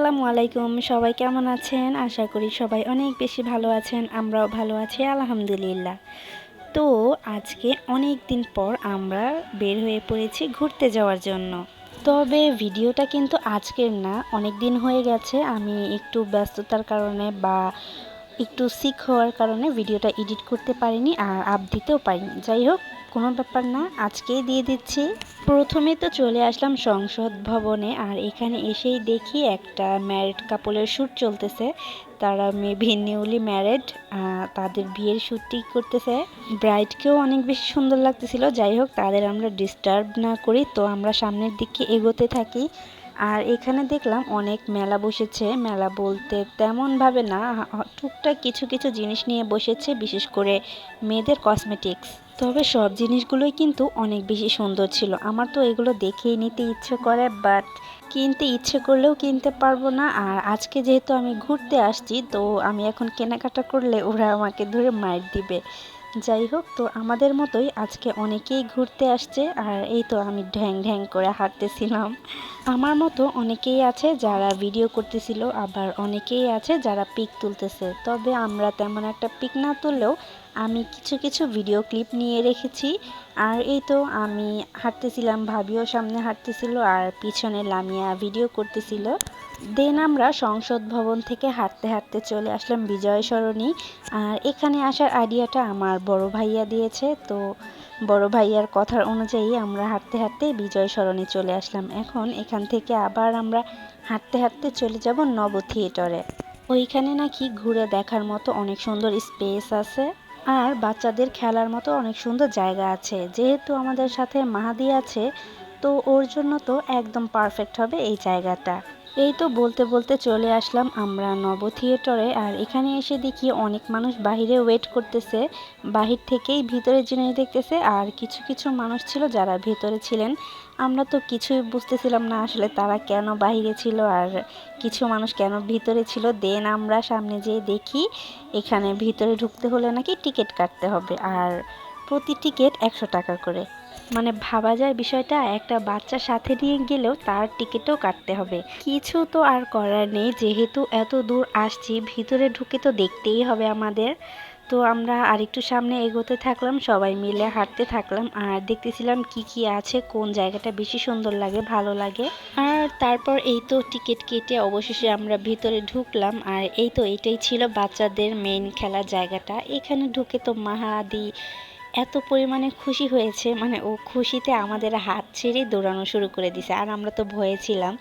আসসালামু আলাইকুম। সবাই কেমন আছেন? আশা করি সবাই অনেক বেশি ভালো আছেন। আমরাও ভালো আছি আলহামদুলিল্লাহ। তো আজকে অনেক দিন পর আমরা বের হয়ে পড়েছি ঘুরতে যাওয়ার জন্য। তবে ভিডিওটা কিন্তু আজকের না, অনেক দিন হয়ে গেছে। আমি একটু ব্যস্ততার কারণে বা একটু সিক হওয়ার কারণে ভিডিওটা এডিট করতে পারিনি আর আপ দিতেও পারিনি। যাই হোক, কোনো ব্যাপার না, আজকেই দিয়ে দিচ্ছি। প্রথমে তো চলে আসলাম সংসদ ভবনে, আর এখানে এসেই দেখি একটা ম্যারিড কাপলের শ্যুট চলতেছে। তারা মেবি নিউলি ম্যারিড, তাদের বিয়ের শ্যুটই করতেছে। ব্রাইডকেও অনেক বেশি সুন্দর লাগতেছিল। যাই হোক, তাদের আমরা ডিস্টার্ব না করি, তো আমরা সামনের দিকে এগোতে থাকি। আর এখানে দেখলাম অনেক মেলা বসেছে। মেলা বলতে তেমনভাবে না, টুকটাক কিছু কিছু জিনিস নিয়ে বসেছে, বিশেষ করে মেয়েদের কসমেটিক্স। তবে সব জিনিসগুলোই কিন্তু অনেক বেশি সুন্দর ছিল। আমার তো এগুলো দেখেই নিতে ইচ্ছে করে, বাট কিনতে ইচ্ছে করলেও কিনতে পারবো না। আর আজকে যেহেতু আমি ঘুরতে আসছি, তো আমি এখন কেনাকাটা করলে ওরা আমাকে ধরে মাইর দিবে। যাই হোক, তো আমাদের মতোই আজকে অনেকেই ঘুরতে আসছে, আর এই তো আমি ঢ্যাং ঢ্যাং করে হাঁটতেছিলাম। আমার মতো অনেকেই আছে যারা ভিডিও করতেছিল, আবার অনেকেই আছে যারা পিক তুলতেছে। তবে আমরা তেমন একটা পিক না তুললেও আমি কিছু কিছু ভিডিও ক্লিপ নিয়ে রেখেছি। আর এই তো আমি হাঁটতেছিলাম, ভাবিও সামনে হাঁটতেছিল, আর পিছনে লামিয়া ভিডিও করতেছিল। দেন আমরা সংসদ ভবন থেকে হাঁটতে হাঁটতে চলে আসলাম বিজয় সরণি। আর এখানে আসার আইডিয়াটা আমার বড় ভাইয়া দিয়েছে। তো বড় ভাইয়ার কথার অনুযায়ী আমরা হাঁটতে হাঁটতে বিজয় সরণি চলে আসলাম। এখন এখান থেকে আবার আমরা হাঁটতে হাঁটতে চলে যাব নব থিয়েটারে। ওইখানে নাকি ঘুরে দেখার মতো অনেক সুন্দর স্পেস আছে, আর বাচ্চাদের খেলার মতো অনেক সুন্দর জায়গা আছে। যেহেতু আমাদের সাথে মাহাদি আছে, তো ওর জন্য তো একদম পারফেক্ট হবে এই জায়গাটা। এই তো বলতে বলতে চলে আসলাম আমরা নব থিয়েটারে। আর এখানে এসে দেখি অনেক মানুষ বাহিরে ওয়েট করতেছে, বাহির থেকেই ভিতরের জিনিস দেখতেছে। আর কিছু কিছু মানুষ ছিল যারা ভেতরে ছিলেন। আমরা তো কিছুই বুঝতেছিলাম না আসলে তারা কেন বাহিরে ছিল আর কিছু মানুষ কেন ভিতরে ছিল। দেন আমরা সামনে যেয়ে দেখি এখানে ভিতরে ঢুকতে হলে নাকি টিকিট কাটতে হবে, আর প্রতি টিকিট 100 টাকা করে। মানে ভাবা যায় বিষয়টা, একটা বাচ্চা সাথে নিয়ে গেলেও তার টিকিটও কাটতে হবে। কিছু তো আর করার নেই, যেহেতু এত দূর আসছি, ভিতরে ঢুকে তো দেখতেই হবে আমাদের। তো আমরা আরেকটু সামনে এগোতে থাকলাম, সবাই মিলে হাঁটতে থাকলাম, আর দেখতেছিলাম কি কি আছে, কোন জায়গাটা বেশি সুন্দর লাগে, ভালো লাগে। আর তারপর এই তো টিকিট কেটে অবশেষে আমরা ভিতরে ঢুকলাম। আর এই তো এটাই ছিল বাচ্চাদের মেইন খেলার জায়গাটা। এখানে ঢুকে তো মাহাদি এত পরিমাণে খুশি হয়েছে, মানে ও খুশিতে আমাদের হাত ছেড়ে দৌড়ানো শুরু করে দিছে। আর আমরা তো ভয়ে ছিলাম,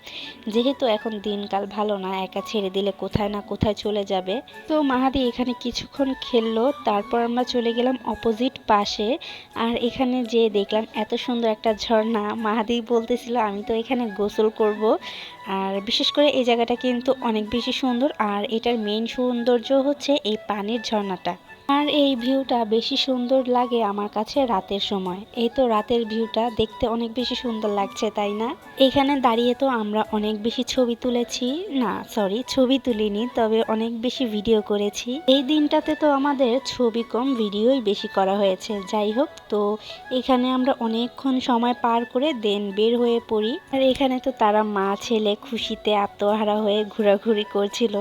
যেহেতু এখন দিনকাল ভালো না, একা ছেড়ে দিলে কোথায় না কোথায় চলে যাবে। তো মাহাদি এখানে কিছুক্ষণ খেললো, তারপর আমরা চলে গেলাম অপোজিট পাশে। আর এখানে যে দেখলাম এত সুন্দর একটা ঝর্ণা, মাহাদি বলতেছিল আমি তো এখানে গোসল করব। আর বিশেষ করে এই জায়গাটা কিন্তু অনেক বেশি সুন্দর, আর এটার মেইন সৌন্দর্য হচ্ছে এই পানির ঝর্ণাটা। আর এই ভিউটা বেশি সুন্দর লাগে আমার কাছে রাতের সময়। এই তো রাতের ভিউটা দেখতে অনেক বেশি সুন্দর লাগছে, তাই না? এখানে দাঁড়িয়ে তো আমরা অনেক বেশি ছবি তুলেছি, না সরি ছবি তুলিনি, তবে অনেক বেশি ভিডিও করেছি। এই দিনটাতে তো আমাদের ছবি কম ভিডিওই বেশি করা হয়েছে। যাই হোক, তো এখানে আমরা অনেকক্ষণ সময় পার করে দেন বের হয়ে পড়ি। আর এখানে তো তারা মা ছেলে খুশিতে আত্মহারা হয়ে ঘোরাঘুরি করছিল।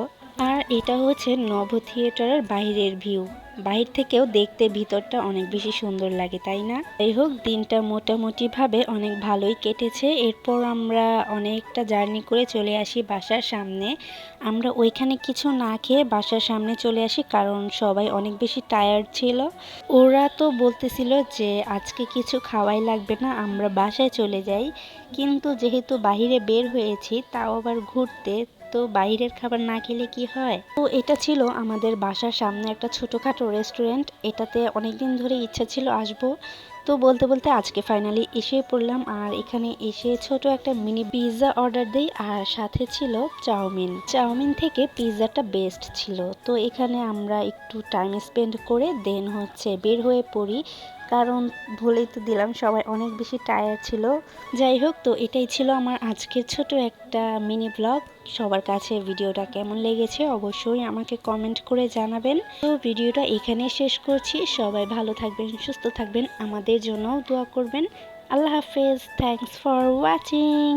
আর এটা হচ্ছে নব থিয়েটারের বাইরের ভিউ। বাহির থেকেও দেখতে ভিতরটা অনেক বেশি সুন্দর লাগে, তাই না? যাই হোক, দিনটা মোটামুটিভাবে অনেক ভালোই কেটেছে। এরপর আমরা অনেকটা জার্নি করে চলে আসি বাসার সামনে। আমরা ওইখানে কিছু না খেয়ে বাসার সামনে চলে আসি, কারণ সবাই অনেক বেশি টায়ার্ড ছিল। ওরা তো বলতেছিল যে আজকে কিছু খাওয়াই লাগবে না, আমরা বাসায় চলে যাই। কিন্তু যেহেতু বাহিরে বের হয়েছি, তাও আবার ঘুরতে, তো বাইরের খাবার না খেলে কি হয়। তো এটা ছিল আমাদের বাসার সামনে একটা ছোটোখাটো রেস্টুরেন্ট। এটাতে অনেকদিন ধরে ইচ্ছা ছিল আসবো, তো বলতে বলতে আজকে ফাইনালি এসে পড়লাম। আর এখানে এসে ছোট একটা মিনি পিৎজা অর্ডার দিই, আর সাথে ছিল চাউমিন থেকে পিৎজাটা বেস্ট ছিল। তো এখানে আমরা একটু টাইম স্পেন্ড করে দেন হচ্ছে বের হয়ে পড়ি, কারণ বলেই তো দিলাম সবাই অনেক বেশি টায়ার্ড ছিল। যাই হোক, তো এটাই ছিল আমার আজকের ছোট একটা মিনি ব্লগ। সবার কাছে ভিডিওটা কেমন লেগেছে অবশ্যই আমাকে কমেন্ট করে জানাবেন। তো ভিডিওটা এখানে শেষ করছি। সবাই ভালো থাকবেন, সুস্থ থাকবেন, আমাদের জন্যও দোয়া করবেন। আল্লাহ হাফেজ, থ্যাংকস ফর ওয়াচিং।